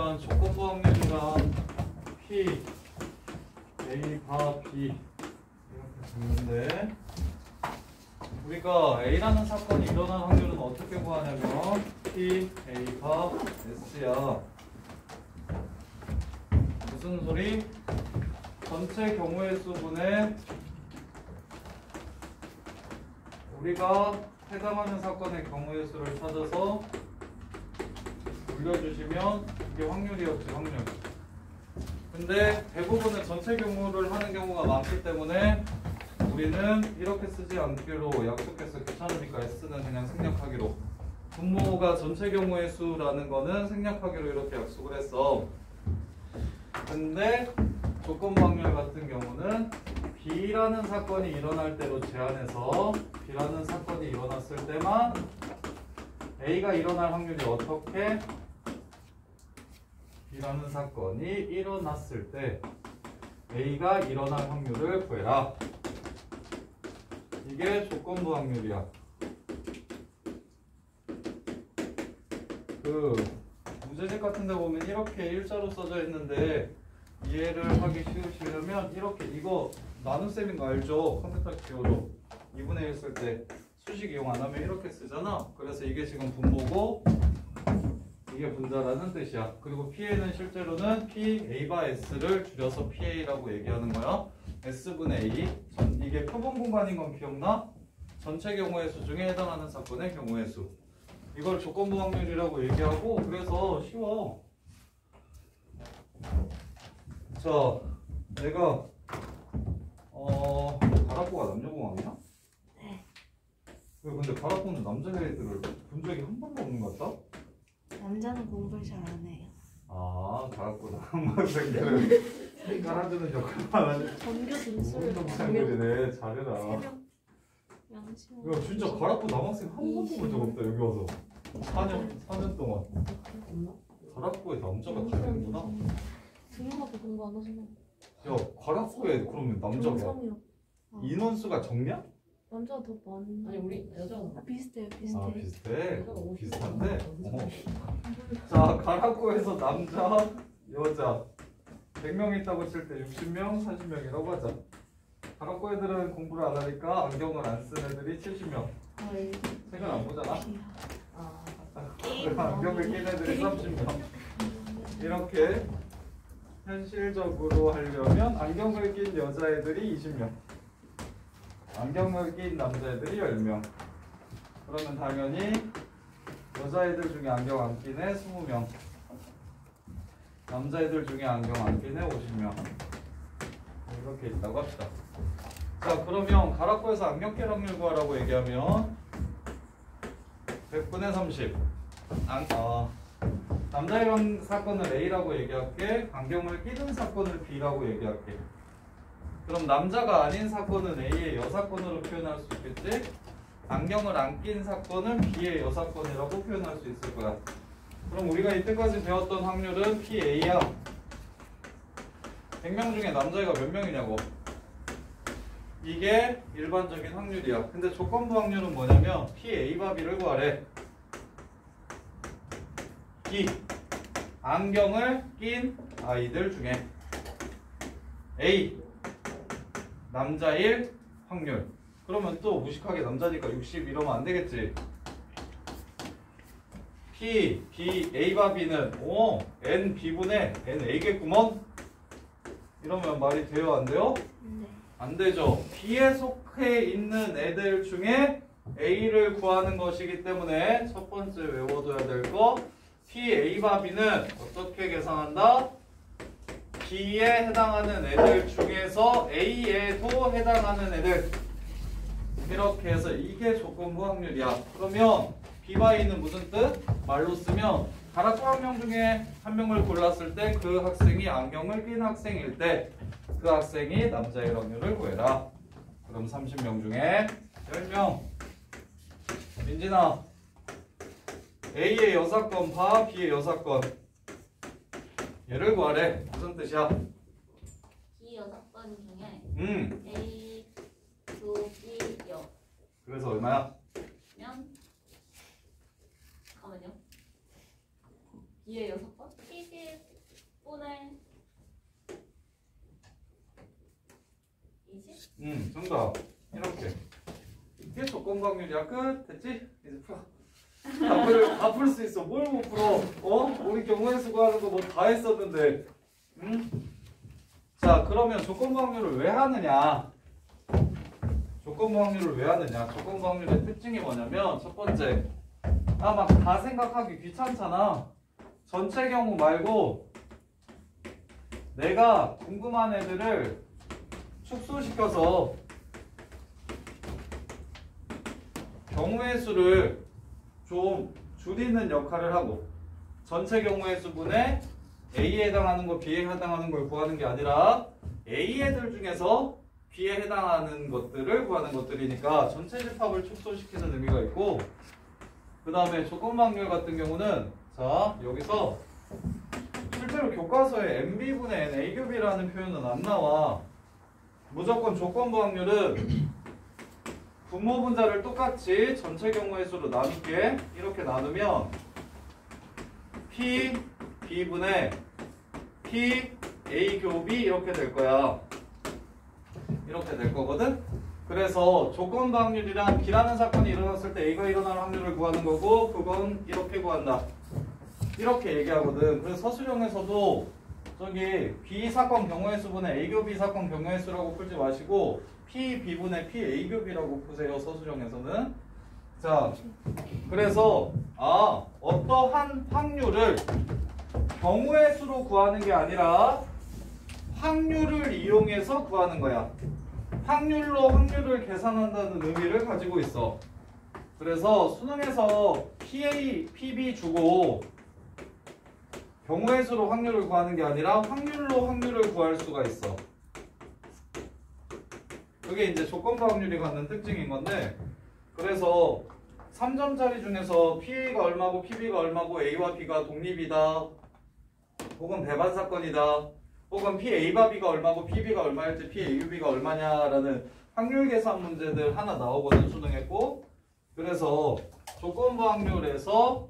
그러면 조건부 확률이랑 P, A, 바, B 이렇게 적는데 우리가 A라는 사건이 일어날 확률은 어떻게 구하냐면 P, A, 바, S야. 무슨 소리? 전체 경우의 수분에 우리가 해당하는 사건의 경우의 수를 찾아서 올려주시면 이게 확률이었지, 확률. 근데 대부분은 전체 경우를 하는 경우가 많기 때문에 우리는 이렇게 쓰지 않기로 약속했어. 귀찮으니까 S는 그냥 생략하기로. 분모가 전체 경우의 수라는 거는 생략하기로 이렇게 약속을 했어. 근데 조건부 확률 같은 경우는 B라는 사건이 일어날 때로 제한해서 B라는 사건이 일어났을 때만 A가 일어날 확률이 어떻게? B라는 사건이 일어났을 때 A가 일어날 확률을 구해라. 이게 조건부 확률이야. 문제집 같은 데 보면 이렇게 일자로 써져 있는데 이해를 하기 쉬우시려면 이렇게 이거 나눗셈인 거 알죠? 컴퓨터 키워도 2분의 1 쓸 때 수식 이용 안 하면 이렇게 쓰잖아. 그래서 이게 지금 분모고 이게 분자라는 뜻이야. 그리고 PA는 실제로는 PA 바 S를 줄여서 PA라고 얘기하는 거야. S분의 A. 이게 표본 공간인 건 기억나? 전체 경우의 수 중에 해당하는 사건의 경우의 수. 이걸 조건부 확률이라고 얘기하고 그래서 쉬워. 자, 내가 가락부가 남녀공학이야? 네. 왜 근데 가락부는 남자애들을 본 적이 한 번도 없는 것 같다? 남자는 공부를 잘 안 해요. 아, 가락부 남학생들을 깔아주는 역할만 하지. 전교 등수를 운동생들이네. 잘해라. 새벽 양심. 야, 진짜 가락부 남학생 한 번도 본 적 없다. 여기 와서 4년 동안. 가락부에 남자가 다 있는구나. 등록도 공부 안 하시나? 야, 가락부에 그러면 남자가 정성이요. 인원수가 적냐? 남자가 더 많이. 아니 우리 여자가 비슷해요, 비슷해. 아, 비슷해. 여자가 비슷한데. 50. 자, 가락구에서 남자, 여자 100명 있다고 칠 때 60명, 40명이라고 하자. 가락구 애들은 공부를 안 하니까 안경을 안 쓴 애들이 70명. 생각 안 보잖아. 아, 안경을 낀 애들이 30명. 이렇게 현실적으로 하려면 안경을 낀 여자애들이 20명. 안경을 낀 남자애들이 10명. 그러면 당연히 여자애들 중에 안경 안 낀 애 20명. 남자애들 중에 안경 안 낀 애 50명. 이렇게 있다고 합시다. 자, 그러면 가락구에서 안경 낄 확률 구하라고 얘기하면 100분의 30. 남자의 사건을 A라고 얘기할게. 안경을 끼는 사건을 B라고 얘기할게. 그럼 남자가 아닌 사건은 A의 여사건으로 표현할 수 있겠지? 안경을 안 낀 사건은 B의 여사건이라고 표현할 수 있을 거야. 그럼 우리가 이때까지 배웠던 확률은 PA야. 100명 중에 남자애가 몇 명이냐고. 이게 일반적인 확률이야. 근데 조건부 확률은 뭐냐면 PA 바 B를 구하래. B. 안경을 낀 아이들 중에 A. 남자일 확률. 그러면 또 무식하게 남자니까 60 이러면 안 되겠지. P, B, A 바 B는 N B분의 N A겠구먼. 이러면 말이 돼요, 안 돼요? 네. 안 되죠. B에 속해 있는 애들 중에 A를 구하는 것이기 때문에 첫 번째 외워둬야 될 거 P, A 바 B는 어떻게 계산한다? B에 해당하는 애들 중에서 A에도 해당하는 애들. 이렇게 해서 이게 조건부 확률이야. 그러면 B 바 A는 무슨 뜻? 말로 쓰면 가락구 학명 중에 한 명을 골랐을 때 그 학생이 안경을 낀 학생일 때 그 학생이 남자의 확률을 구해라. 그럼 30명 중에 10명. 민진아, A의 여사건 봐, B의 여사건. 얘를 구하래. 무슨 뜻이야? B 여사건 중에 A, B, 여. 그래서 얼마야? 면 잠깐만요. B의 여사건? 11 10분의 20? 정답. 이렇게. 이게 조건 방률이야. 끝. 됐지? 이제 풀어. 다 풀 수 있어. 뭘 못 풀어? 우리 경우의 수고 하는 거 뭐 다 했었는데. 자, 그러면 조건 방률을 왜 하느냐? 조건 방률을 왜 하느냐? 조건 방률의 특징이 뭐냐면 첫 번째, 막 다 생각하기 귀찮잖아. 전체 경우 말고 내가 궁금한 애들을 축소시켜서 경우의 수를 좀 줄이는 역할을 하고, 전체 경우의 수분에 A에 해당하는 거, B에 해당하는 걸 구하는 게 아니라 A 애들 중에서 B에 해당하는 것들을 구하는 것들이니까 전체 집합을 축소시키는 의미가 있고, 그 다음에 조건 방률 같은 경우는 자, 여기서 실제로 교과서에 MB분의 N, A교비라는 표현은 안 나와. 무조건 조건 방률은 분모 분자를 똑같이 전체 경우의 수로 나눌게. 이렇게 나누면 P, B분의 P, A 교비 이렇게 될 거야. 이렇게 될 거거든? 그래서 조건 방률이란 B라는 사건이 일어났을 때 A가 일어날 확률을 구하는 거고, 그건 이렇게 구한다. 이렇게 얘기하거든. 그래서 서술형에서도 저기 B 사건 경우의 수분의 A 교비 사건 경우의 수라고 풀지 마시고 P, B분의 P, A 교비라고 푸세요. 서술형에서는. 자, 그래서 어떠한 확률을 경우의 수로 구하는 게 아니라 확률을 이용해서 구하는 거야. 확률로 확률을 계산한다는 의미를 가지고 있어. 그래서 수능에서 PA, PB 주고 경우의 수로 확률을 구하는 게 아니라 확률로 확률을 구할 수가 있어. 그게 이제 조건부 확률이 갖는 특징인 건데, 그래서 3점짜리 중에서 PA가 얼마고 PB가 얼마고 A와 B가 독립이다, 혹은 배반 사건이다, 혹은 PA바 B가 얼마고 PB가 얼마일지 PAUB가 얼마냐라는 확률 계산 문제들 하나 나오거든, 수능에 꼭. 그래서 조건부 확률에서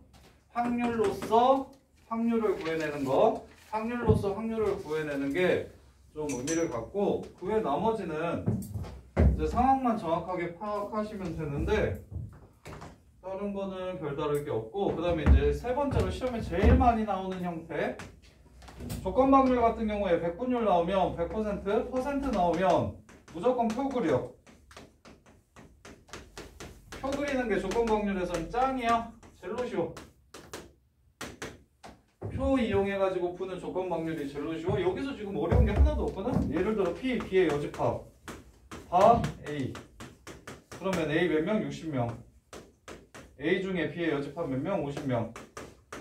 확률로서 확률을 구해내는 거, 확률로서 확률을 구해내는 게 좀 의미를 갖고, 그 외 나머지는 이제 상황만 정확하게 파악하시면 되는데 다른 거는 별다를 게 없고, 그 다음에 이제 세 번째로 시험에 제일 많이 나오는 형태, 조건 방률 같은 경우에 100분율 나오면 100%, 퍼센트 나오면 무조건 표 그려. 표 그리는 게 조건 방률에서는 짱이야. 제일로 쉬워. 표 이용해가지고 푸는 조건 방률이 제일로 쉬워. 여기서 지금 어려운 게 하나도 없거든? 예를 들어 P, B의 여집합 바 A. 그러면 A 몇 명? 60명. A 중에 B의 여집합 몇 명? 50명.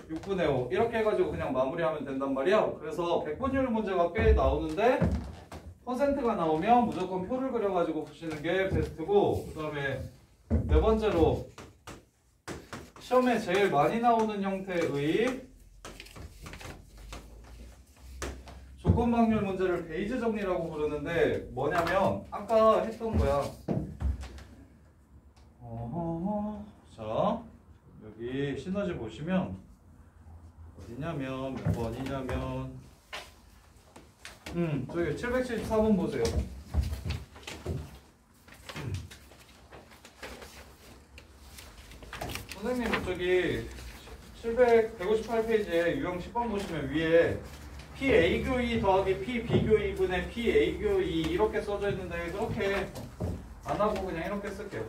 6분의 5. 이렇게 해가지고 그냥 마무리하면 된단 말이야. 그래서 100분율 문제가 꽤 나오는데 퍼센트가 나오면 무조건 표를 그려가지고 푸시는 게 베스트고, 그 다음에 네 번째로 시험에 제일 많이 나오는 형태의 조건 방률 문제를 베이즈 정리라고 부르는데, 뭐냐면 아까 했던 거야. 자, 여기 시너지 보시면 어디냐면 몇 번이냐면 저기 774번 보세요. 선생님 저기 158페이지에 유형 10번 보시면 위에 PA 교이 더하기 PB 교이분의 PA 교이 이렇게 써져 있는데, 그렇게 안 하고 그냥 이렇게 쓸게요.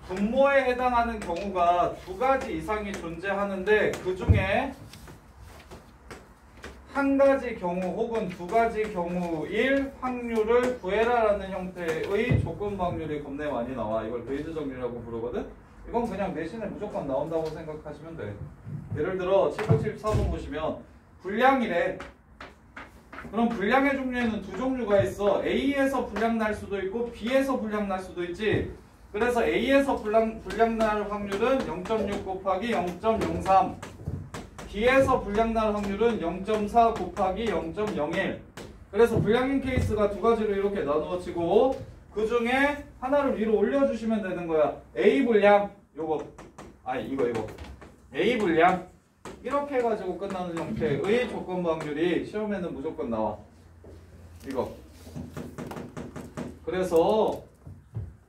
분모에 해당하는 경우가 두 가지 이상이 존재하는데 그 중에 한 가지 경우 혹은 두 가지 경우일 확률을 구해라라는 형태의 조건 방률이 겁내 많이 나와. 이걸 베이즈 정리라고 부르거든. 이건 그냥 내신에 무조건 나온다고 생각하시면 돼. 예를 들어 774번 보시면 불량이래. 그럼 불량의 종류에는 두 종류가 있어. A에서 불량 날 수도 있고 B에서 불량 날 수도 있지. 그래서 A에서 불량 날 확률은 0.6 곱하기 0.03, B에서 불량 날 확률은 0.4 곱하기 0.01. 그래서 불량인 케이스가 두 가지로 이렇게 나누어지고, 그 중에 하나를 위로 올려주시면 되는 거야. A 불량, 요거, 이거 A 불량. 이렇게 해가지고 끝나는 형태의 조건부 확률이 시험에는 무조건 나와. 이거. 그래서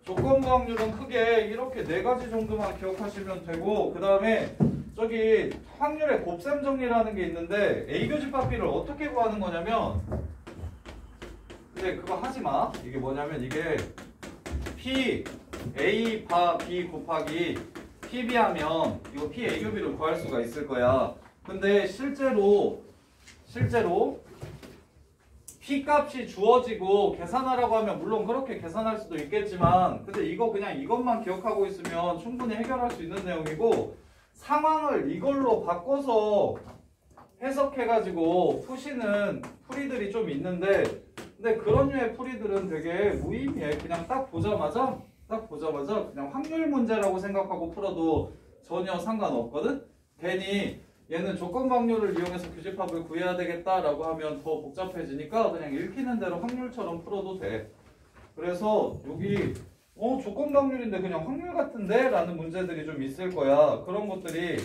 조건부 확률은 크게 이렇게 4가지 정도만 기억하시면 되고, 그 다음에 저기 확률의 곱셈 정리라는 게 있는데 A교집합 B를 어떻게 구하는 거냐면, 근데 그거 하지 마. 이게 뭐냐면 이게 P A 바 B 곱하기 PB 하면 이거 P A 교비를 구할 수가 있을 거야. 근데 실제로 P 값이 주어지고 계산하라고 하면 물론 그렇게 계산할 수도 있겠지만, 근데 이거 그냥 이것만 기억하고 있으면 충분히 해결할 수 있는 내용이고, 상황을 이걸로 바꿔서 해석해가지고 푸시는 풀이들이 좀 있는데, 근데 그런 류의 풀이들은 되게 무의미해. 그냥 딱 보자마자 그냥 확률 문제라고 생각하고 풀어도 전혀 상관없거든? 괜히 얘는 조건 확률을 이용해서 교집합을 구해야 되겠다라고 하면 더 복잡해지니까 그냥 읽히는 대로 확률처럼 풀어도 돼. 그래서 여기 조건 확률인데 그냥 확률 같은데? 라는 문제들이 좀 있을 거야. 그런 것들이,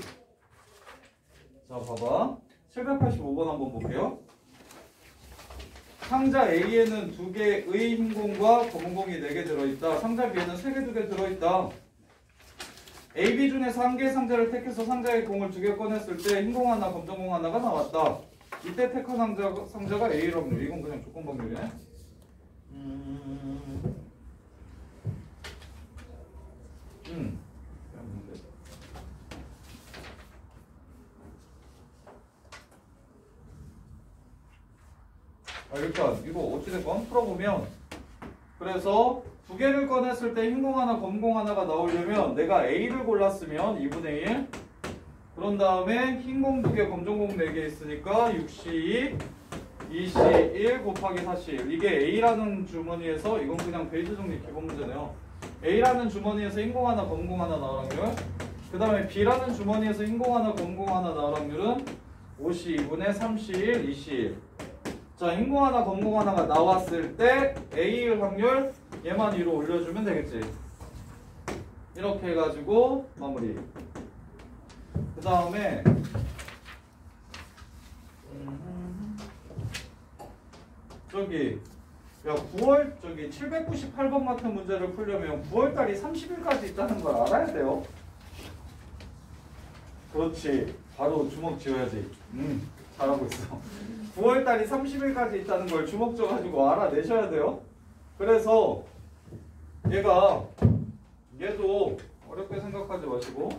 자 봐봐, 785번 한번 볼게요. 상자 A에는 2개의 흰공과 검은공이 4개 들어있다. 상자 B에는 3개, 2개 들어있다. A, B 중에서 한 개의 상자를 택해서 상자의 공을 2개 꺼냈을 때 흰공 하나, 검정공 하나가 나왔다. 이때 택한 상자가 A일 확률. 이건 그냥 조건 확률이네. 일단 이거 어찌됐건 풀어보면, 그래서 2개를 꺼냈을 때 흰공 하나, 검공 하나가 나오려면 내가 A를 골랐으면 2분의 1, 그런 다음에 흰공 2개, 검정공 4개 있으니까 6C2, 2C1 곱하기 4C1. 이게 A라는 주머니에서, 이건 그냥 베이스 정리 기본 문제네요. A라는 주머니에서 흰공 하나, 검공 하나 나올 확률, 그 다음에 B라는 주머니에서 흰공 하나, 검공 하나 나올 확률은 5C2분의 3C1, 2C1. 자, 흰공 하나, 검공 하나가 나왔을 때 A일 확률 얘만 위로 올려주면 되겠지. 이렇게 해가지고 마무리. 그 다음에 저기 798번 같은 문제를 풀려면 9월달이 30일까지 있다는 걸 알아야 돼요. 그렇지. 바로 주먹 쥐어야지. 잘하고 있어. 9월달이 30일까지 있다는 걸 주먹 쥐어가지고 알아내셔야 돼요. 그래서 얘도 어렵게 생각하지 마시고,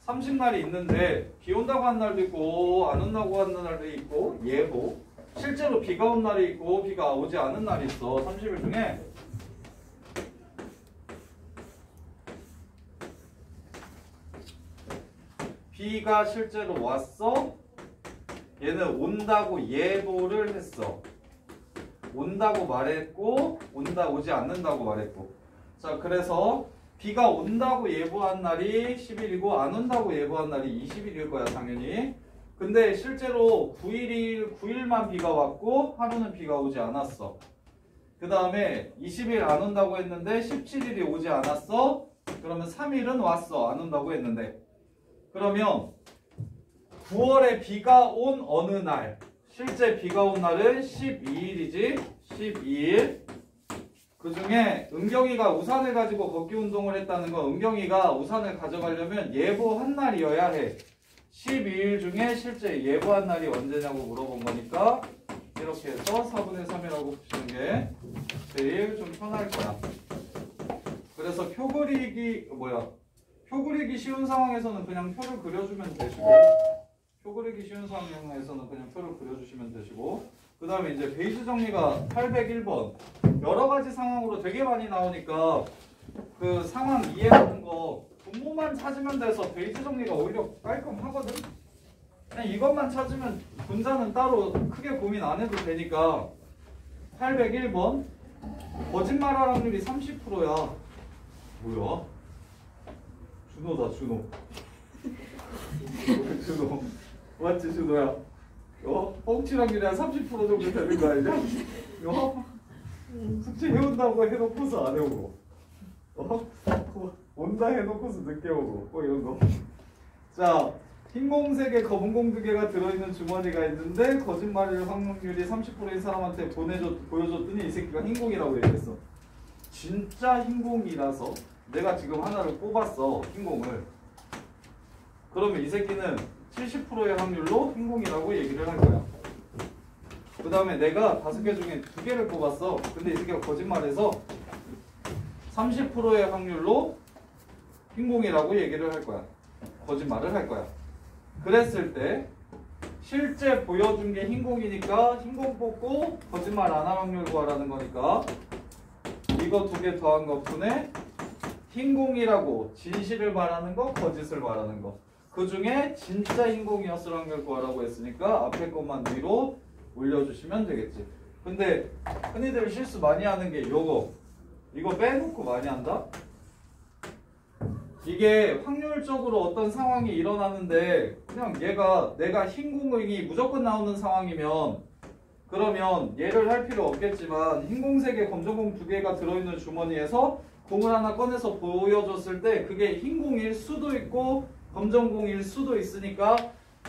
30날이 있는데 비 온다고 한 날도 있고 안 온다고 하는 날도 있고, 예보 실제로 비가 온 날이 있고 비가 오지 않은 날이 있어. 30일 중에 비가 실제로 왔어. 얘는 온다고 예보를 했어. 온다고 말했고, 오지 않는다고 말했고. 자, 그래서 비가 온다고 예보한 날이 10일이고 안 온다고 예보한 날이 20일일 거야, 당연히. 근데 실제로 9일만 비가 왔고 하루는 비가 오지 않았어. 그 다음에 20일 안 온다고 했는데 17일이 오지 않았어. 그러면 3일은 왔어, 안 온다고 했는데. 그러면 9월에 비가 온 어느 날, 실제 비가 온 날은 12일이지. 12일. 그 중에 은경이가 우산을 가지고 걷기 운동을 했다는 건, 은경이가 우산을 가져가려면 예보한 날이어야 해. 12일 중에 실제 예보한 날이 언제냐고 물어본 거니까 이렇게 해서 4분의 3이라고 푸시는 게 제일 좀 편할 거야. 그래서 표 그리기 쉬운 상황에서는 그냥 표를 그려주면 되시고, 표 그리기 쉬운 상황에서는 그냥 표를 그려주시면 되시고, 그 다음에 이제 베이스 정리가 801번. 여러 가지 상황으로 되게 많이 나오니까 그 상황 이해하는 거 분모만 찾으면 돼서 베이스 정리가 오히려 깔끔하거든. 그냥 이것만 찾으면 분자는 따로 크게 고민 안 해도 되니까. 801번. 거짓말할 확률이 30%야. 뭐야? 준호다, 준호. 준호. 맞지, 준호야? 뻥칠 확률이 한 30% 정도 되는 거 아니냐? 숙제 해온다고 해놓고서 안 해오고, 온다 해놓고서 늦게 오고, 이런 거. 자, 흰 공색에 검은 공 2개가 들어있는 주머니가 있는데 거짓말일 확률이 30%인 사람한테 보여줬더니 이 새끼가 흰 공이라고 얘기했어. 진짜 흰 공이라서 내가 지금 하나를 뽑았어. 흰 공을. 그러면 이 새끼는 70%의 확률로 흰 공이라고 얘기를 할 거야. 그 다음에 내가 5개 중에 2개를 뽑았어. 근데 이 새끼가 거짓말해서 30%의 확률로 흰 공이라고 얘기를 할 거야. 거짓말을 할 거야. 그랬을 때 실제 보여준 게 흰 공이니까 흰 공 뽑고 거짓말 안 할 확률 구하라는 거니까 이거 2개 더한 것분에 흰 공이라고 진실을 말하는 거, 거짓을 말하는 거. 그 중에 진짜 흰 공이었을 확률 구하라고 했으니까 앞에 것만 위로 올려주시면 되겠지. 근데 흔히들 실수 많이 하는 게 요거. 이거 빼놓고 많이 한다? 이게 확률적으로 어떤 상황이 일어나는데 그냥 내가 흰 공이 무조건 나오는 상황이면 그러면 얘를 할 필요 없겠지만 흰 공색에 검정 공 2개가 들어있는 주머니에서 공을 하나 꺼내서 보여줬을 때 그게 흰 공일 수도 있고 검정 공일 수도 있으니까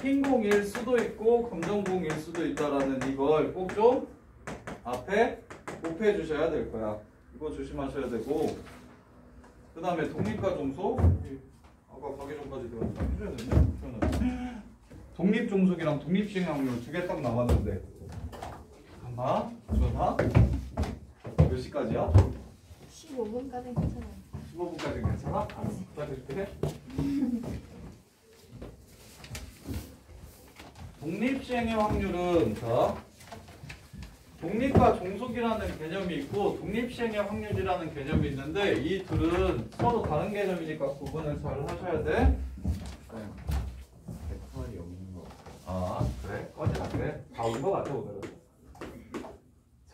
흰 공일 수도 있고 검정 공일 수도 있다라는 이걸 꼭 좀 앞에 곱해 주셔야 될 거야. 이거 조심하셔야 되고 그 다음에 독립과 종속 아까 가기 전까지 내가 다 해줘야 되네. 독립종속이랑 독립시행 확률 2개 딱 남았는데 하나, 전화 몇 시까지야? 15분까지 괜찮아요. 15분까지 괜찮아? 알았어. 부탁해줄게. 독립시행의 확률은 자 독립과 종속이라는 개념이 있고 독립시행의 확률이라는 개념이 있는데 이 둘은 서로 다른 개념이니까 구분을 잘 하셔야 돼. 백선이 없는 거. 아 그래? 꺼내라 그래? 다 온 거 같아 오늘은.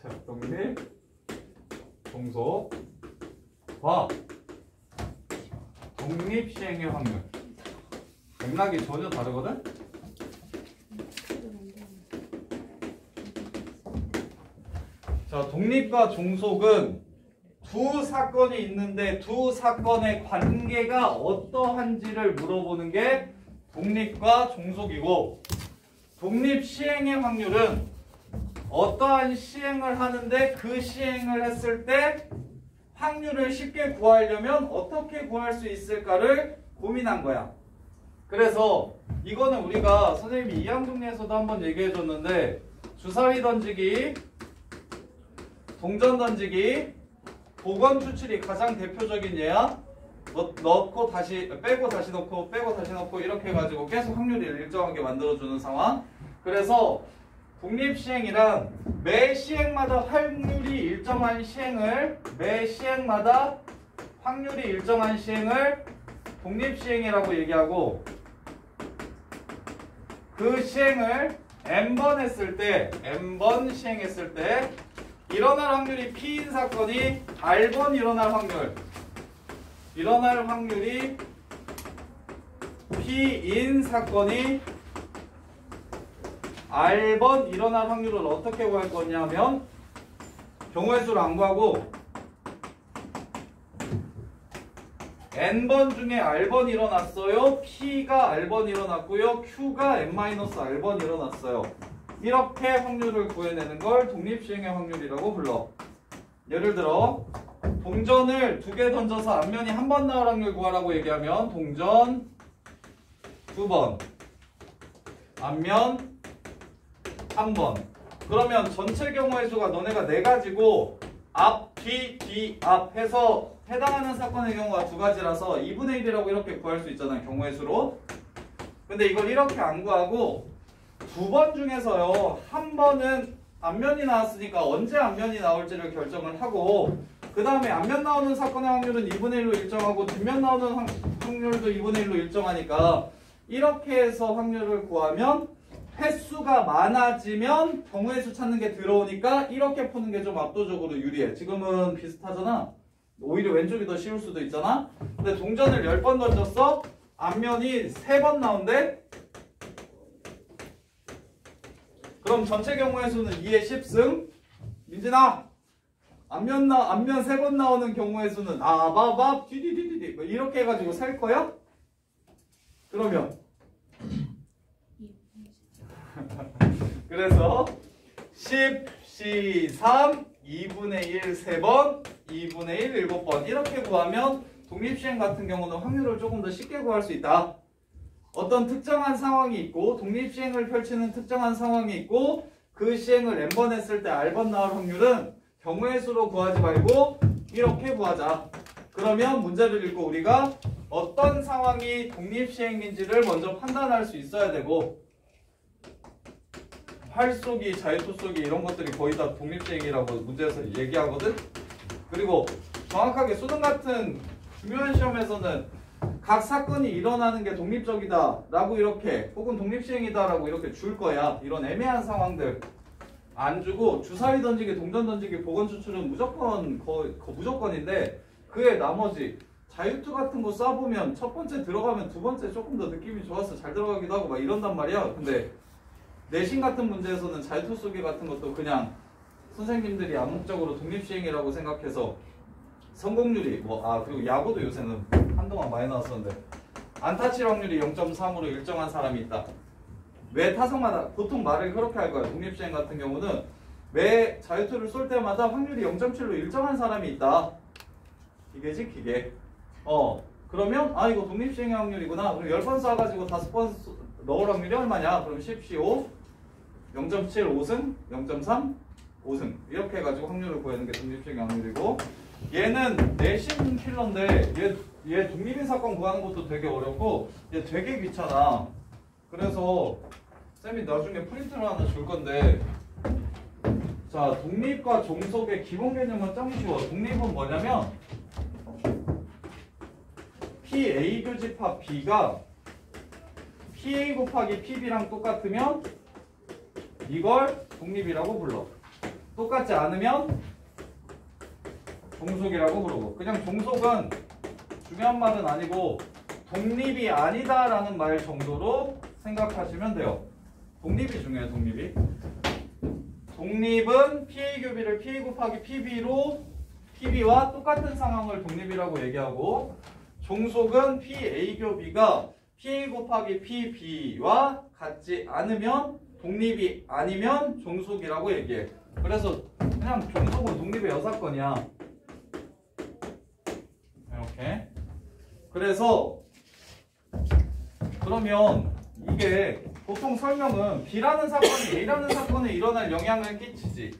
자 독립, 종속, 봐. 독립시행의 확률. 맥락이 전혀 다르거든? 자, 독립과 종속은 두 사건이 있는데 두 사건의 관계가 어떠한지를 물어보는 게 독립과 종속이고 독립 시행의 확률은 어떠한 시행을 하는데 그 시행을 했을 때 확률을 쉽게 구하려면 어떻게 구할 수 있을까를 고민한 거야. 그래서 이거는 우리가 선생님이 이항정리에서도 한번 얘기해 줬는데 주사위 던지기, 동전 던지기, 복원 추출이 가장 대표적인 예야. 넣고 다시 빼고 다시 넣고 빼고 다시 넣고 이렇게 해가지고 계속 확률을 일정하게 만들어주는 상황. 그래서 독립시행이란 매 시행마다 확률이 일정한 시행을 매 시행마다 확률이 일정한 시행을 독립시행이라고 얘기하고 그 시행을 n번 했을 때 n번 시행했을 때 일어날 확률이 P인 사건이 R번 일어날 확률이 P인 사건이 R번 일어날 확률을 어떻게 구할 거냐면 경우의 수를 안 구하고 N번 중에 R번 일어났어요. P가 R번 일어났고요. Q가 N-R번 일어났어요. 이렇게 확률을 구해내는 걸 독립시행의 확률이라고 불러. 예를 들어 동전을 2개 던져서 앞면이 한 번 나올 확률 구하라고 얘기하면 동전 2번, 앞면 1번. 그러면 전체 경우의 수가 너네가 4가지고 앞, 뒤, 뒤, 앞 해서 해당하는 사건의 경우가 2가지라서 2분의 1이라고 이렇게 구할 수 있잖아요. 경우의 수로. 근데 이걸 이렇게 안 구하고 2번 중에서요. 한 번은 앞면이 나왔으니까 언제 앞면이 나올지를 결정을 하고 그 다음에 앞면 나오는 사건의 확률은 2분의 1로 일정하고 뒷면 나오는 확률도 2분의 1로 일정하니까 이렇게 해서 확률을 구하면 횟수가 많아지면 경우의 수 찾는 게 들어오니까 이렇게 푸는 게 좀 압도적으로 유리해. 지금은 비슷하잖아. 오히려 왼쪽이 더 쉬울 수도 있잖아. 근데 동전을 10번 던졌어. 앞면이 3번 나온대. 그럼 전체 경우의 수는 2의 10승. 민진아, 앞면 3번 나오는 경우의 수는 아바밥 뒤디디디디 이렇게 해가지고 셀 거야? 그러면 그래서 10, C3, 2분의 1 3번, 2분의 1 7번 이렇게 구하면 독립시행 같은 경우는 확률을 조금 더 쉽게 구할 수 있다. 어떤 특정한 상황이 있고 독립시행을 펼치는 특정한 상황이 있고 그 시행을 n번 했을 때 r번 나올 확률은 경우의 수로 구하지 말고 이렇게 구하자. 그러면 문제를 읽고 우리가 어떤 상황이 독립시행인지를 먼저 판단할 수 있어야 되고 활쏘기, 자유투 쏘기 이런 것들이 거의 다 독립시행이라고 문제에서 얘기하거든. 그리고 정확하게 수능 같은 중요한 시험에서는 각 사건이 일어나는 게 독립적이다 라고 이렇게 혹은 독립시행이다 라고 이렇게 줄 거야. 이런 애매한 상황들 안 주고 주사위 던지기, 동전 던지기, 보건 추출은 무조건 무조건인데 그의 나머지 자유투 같은 거 쏴보면 첫 번째 들어가면 두 번째 조금 더 느낌이 좋았어. 잘 들어가기도 하고 막 이런단 말이야. 근데 내신 같은 문제에서는 자유투 쏘기 같은 것도 그냥 선생님들이 암묵적으로 독립시행이라고 생각해서 성공률이 그리고 야구도 요새는 한동안 많이 나왔었는데 안타칠 확률이 0.3으로 일정한 사람이 있다. 매 타석마다 보통 말을 그렇게 할 거야. 독립시행 같은 경우는 매 자유투를 쏠 때마다 확률이 0.7로 일정한 사람이 있다. 기계지 기계. 그러면 이거 독립시행의 확률이구나. 그럼 10번 쏴가지고 5번 넣을 확률이 얼마냐? 그럼 10C5 0.7 5승 0.3 5승 이렇게 해가지고 확률을 구하는 게 독립시행의 확률이고 얘는 내신 킬러인데 얘 독립인 사건 구하는 것도 되게 어렵고 얘 되게 귀찮아. 그래서 쌤이 나중에 프린트를 하나 줄 건데 자 독립과 종속의 기본 개념은 짱 쉬워. 독립은 뭐냐면 PA 교집합 B가 PA 곱하기 PB랑 똑같으면 이걸 독립이라고 불러. 똑같지 않으면 종속이라고 부르고. 그냥 종속은 중요한 말은 아니고 독립이 아니다라는 말 정도로 생각하시면 돼요. 독립이 중요해요. 독립이. 독립은 PA 교비를 PA 곱하기 PB로 PB와 똑같은 상황을 독립이라고 얘기하고 종속은 PA 교비가 PA 곱하기 PB와 같지 않으면 독립이 아니면 종속이라고 얘기해. 그래서 그냥 종속은 독립의 여사건이야. 이렇게. 그래서 그러면 이게 보통 설명은 B라는 사건이 A라는 사건에 일어날 영향을 끼치지.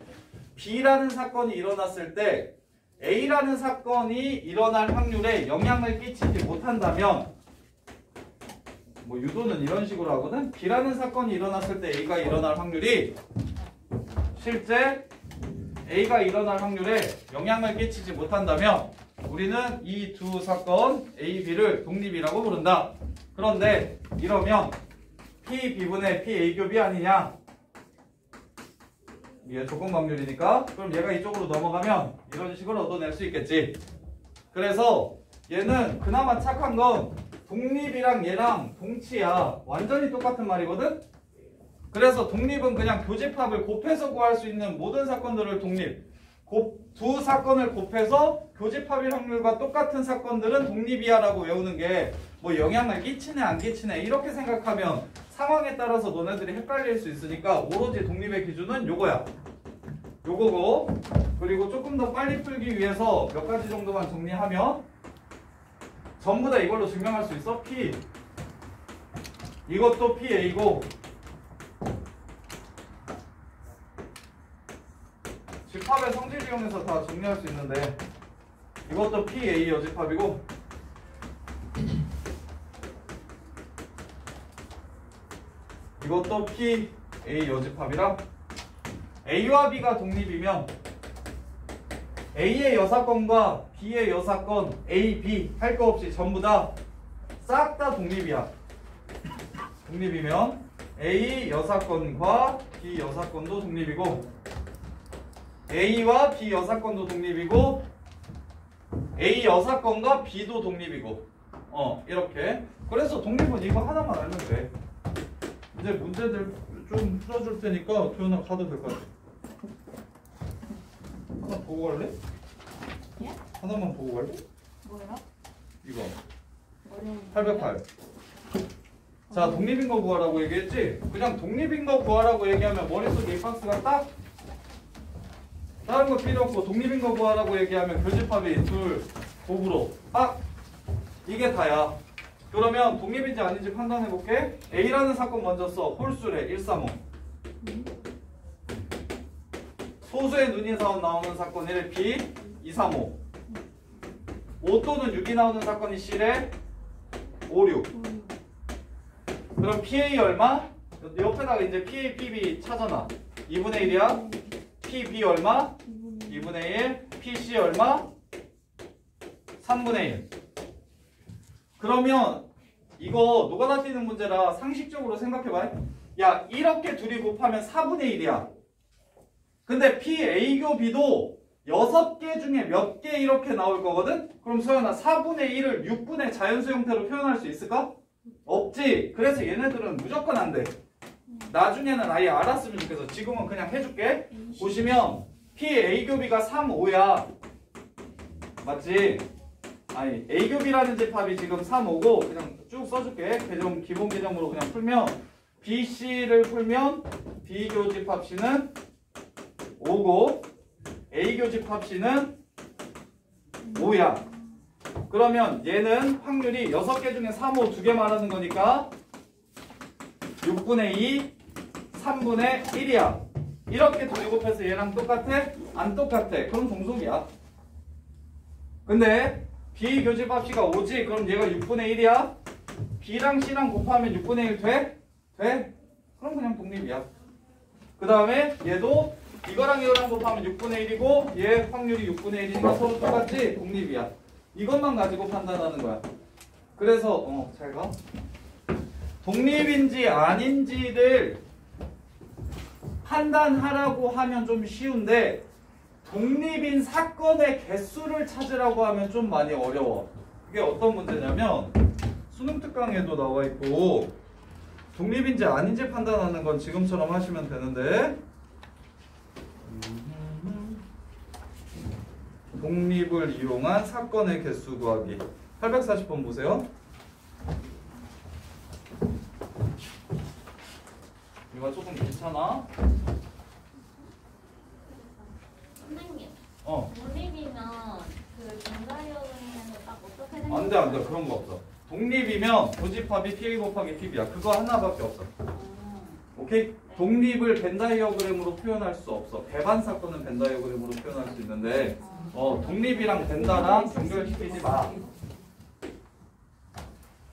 B라는 사건이 일어났을 때 A라는 사건이 일어날 확률에 영향을 끼치지 못한다면 유도는 이런 식으로 하거든. B라는 사건이 일어났을 때 A가 일어날 확률이 실제 A가 일어날 확률에 영향을 끼치지 못한다면 우리는 이 두 사건 A, B를 독립이라고 부른다. 그런데 이러면 P, B분의 P, A 교비 아니냐? 이게 조건 확률이니까 그럼 얘가 이쪽으로 넘어가면 이런 식으로 얻어낼 수 있겠지. 그래서 얘는 그나마 착한 건 독립이랑 얘랑 동치야. 완전히 똑같은 말이거든. 그래서 독립은 그냥 교집합을 곱해서 구할 수 있는 모든 사건들을 독립. 두 사건을 곱해서 교집합일 확률과 똑같은 사건들은 독립이야 라고 외우는 게 영향을 끼치네 안 끼치네 이렇게 생각하면 상황에 따라서 너네들이 헷갈릴 수 있으니까 오로지 독립의 기준은 요거야. 요거고 그리고 조금 더 빨리 풀기 위해서 몇 가지 정도만 정리하면 전부 다 이걸로 증명할 수 있어. P 이것도 PA고 집합의 성질 이용해서 다 정리할 수 있는데 이것도 PA 여집합이고 이것도 PA 여집합이라 A와 B가 독립이면 A의 여사건과 B의 여사건 A, B 할 거 없이 전부 다 싹 다 독립이야. 독립이면 A 여사건과 B 여사건도 독립이고 A와 B 여사건도 독립이고 A 여사건과 B도 독립이고 이렇게. 그래서 독립은 이거 하나만 알면 돼. 이제 문제들 좀 풀어줄 테니까 도현아 가도 될 것 같아. 하나 보고 갈래? 예? 하나만 보고 갈래? 뭐예요? 이거 어려운 808 자, 독립인 거 구하라고 얘기했지? 그냥 독립인 거 구하라고 얘기하면 머릿속에 이 박스가 딱 다른 거 필요 없고 독립인 거 구하라고 얘기하면 교집합이 둘, 곱으로 딱 이게 다야. 그러면 독립인지 아닌지 판단해 볼게. A라는 사건 먼저 써. 홀수래 135. 소수의 눈인사원 나오는 사건 1, B 235. 5 또는 6이 나오는 사건이 C래 5, 6. 그럼 PA 얼마? 옆에다가 이제 PA, PB 찾아놔. 2분의 1이야. PB 얼마? 2분의 1. PC 얼마? 3분의 1. 그러면 이거 노가다 뛰는 문제라 상식적으로 생각해봐. 야, 이렇게 둘이 곱하면 4분의 1이야. 근데 PA, B도 6개 중에 몇 개 이렇게 나올 거거든? 그럼 소연아 4분의 1을 6분의 자연수 형태로 표현할 수 있을까? 없지. 그래서 얘네들은 무조건 안 돼. 나중에는 아예 알았으면 좋겠어. 지금은 그냥 해줄게. 보시면 PA, B가 3, 5야. 맞지? 아니 A 교비라는 집합이 지금 3, 5고 그냥 쭉 써줄게. 개정 기본 개정으로 그냥 풀면 BC를 풀면 B 교집합 C는 5고 A 교집합 C는 5야. 그러면 얘는 확률이 6개 중에 3, 5 2개 말하는 거니까 6분의 2, 3분의 1이야. 이렇게 둘이 곱해서 얘랑 똑같아? 안 똑같아. 그럼 종속이야. 근데 B 교집합 C가 5지? 그럼 얘가 6분의 1이야? B랑 C랑 곱하면 6분의 1 돼? 돼? 그럼 그냥 독립이야. 그 다음에 얘도 이거랑 이거랑 곱하면 6분의 1이고 얘 확률이 6분의 1이니까 서로 똑같지? 독립이야. 이것만 가지고 판단하는 거야. 그래서 잘 가. 독립인지 아닌지를 판단하라고 하면 좀 쉬운데 독립인 사건의 개수를 찾으라고 하면 좀 많이 어려워. 이게 어떤 문제냐면 수능 특강에도 나와 있고 독립인지 아닌지 판단하는 건 지금처럼 하시면 되는데 독립을 이용한 사건의 개수 구하기 840번 보세요. 이거 조금 괜찮아? 선생님, 어. 독립이면 그 전자이어링에서 딱 어떻게 생각해요? 안 돼, 안 돼. 그런 거 없어. 독립이면 교집합이 PA 곱하기 PB야. 그거 하나밖에 없어. 오케이? 독립을 벤 다이어그램으로 표현할 수 없어. 배반 사건은 벤 다이어그램으로 표현할 수 있는데 독립이랑 벤다랑 연결시키지 마.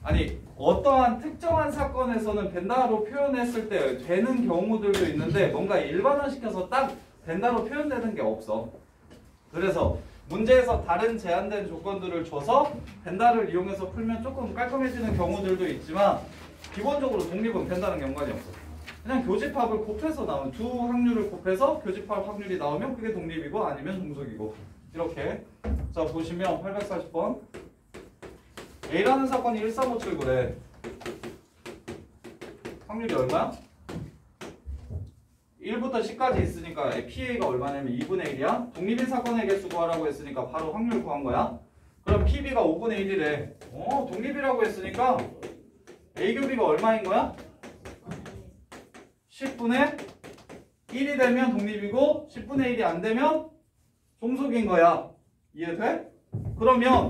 아니 어떠한 특정한 사건에서는 벤다로 표현했을 때 되는 경우들도 있는데 뭔가 일반화시켜서 딱 벤다로 표현되는 게 없어. 그래서 문제에서 다른 제한된 조건들을 줘서 벤다를 이용해서 풀면 조금 깔끔해지는 경우들도 있지만 기본적으로 독립은 벤다랑 연관이 없어. 그냥 교집합을 곱해서 나오면 두 확률을 곱해서 교집합 확률이 나오면 그게 독립이고 아니면 종속이고 이렇게. 자 보시면 840번 A라는 사건이 13579래. 확률이 얼마야? 1부터 10까지 있으니까 PA가 얼마냐면 2분의 1이야. 독립인 사건의 개수 구하라고 했으니까 바로 확률 구한 거야. 그럼 PB가 5분의 1이래. 독립이라고 했으니까 A 교비가 얼마인 거야? 10분의 1이 되면 독립이고 10분의 1이 안 되면 종속인 거야. 이해돼? 그러면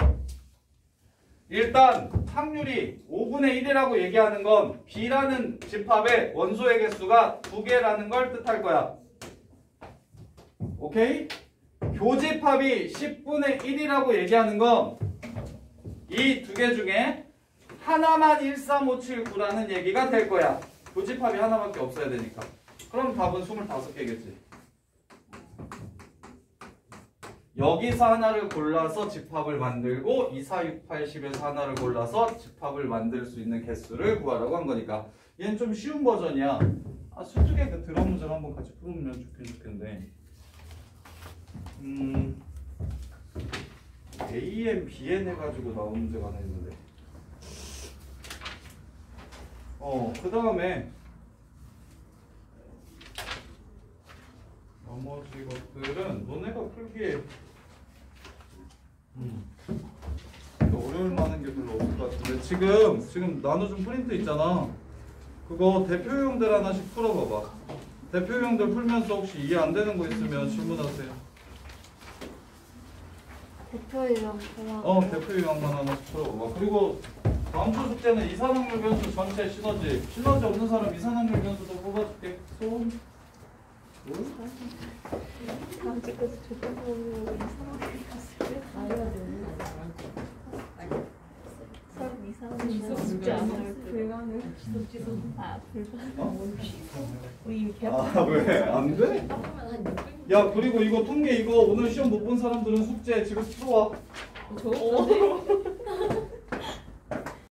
일단 확률이 5분의 1이라고 얘기하는 건 B라는 집합의 원소의 개수가 2개라는 걸 뜻할 거야. 오케이? 교집합이 10분의 1이라고 얘기하는 건 이 2개 중에 하나만 13579라는 얘기가 될 거야. 교집합이 하나밖에 없어야 되니까. 그럼 답은 25개겠지. 여기서 하나를 골라서 집합을 만들고 2, 4, 6, 8, 10에서 하나를 골라서 집합을 만들 수 있는 개수를 구하라고 한 거니까 얘는 좀 쉬운 버전이야. 수특의 그 드럼 문제를 한번 같이 풀면 좋겠는데 AN, BN 해가지고 나온 문제가 하나 있는데 그 다음에 나머지 것들은 너네가 풀기에 어려울 만한 게 별로 없을 것 같은데 지금 나눠준 프린트 있잖아. 그거 대표용들 하나씩 풀어봐봐. 대표용들 풀면서 혹시 이해 안 되는 거 있으면 질문하세요. 대표이랑 그냥 대표용만 하나씩 풀어봐봐. 그리고 다음 주 숙제는 이산항률 변수 전체 시너지. 시너지 없는 사람 이산항률 변수도 뽑아줄게. 손. 다음 주까지 조건 보려고 이상하게 갔어요. 알려주는 아니야. 서른 이상한 숙제 안 할 때. 불가능. 아 불가능. 우리 이미 왜? 안 돼? 야, 그리고 이거 통계 이거 오늘 시험 못 본 사람들은 숙제 지금 풀어와. 저?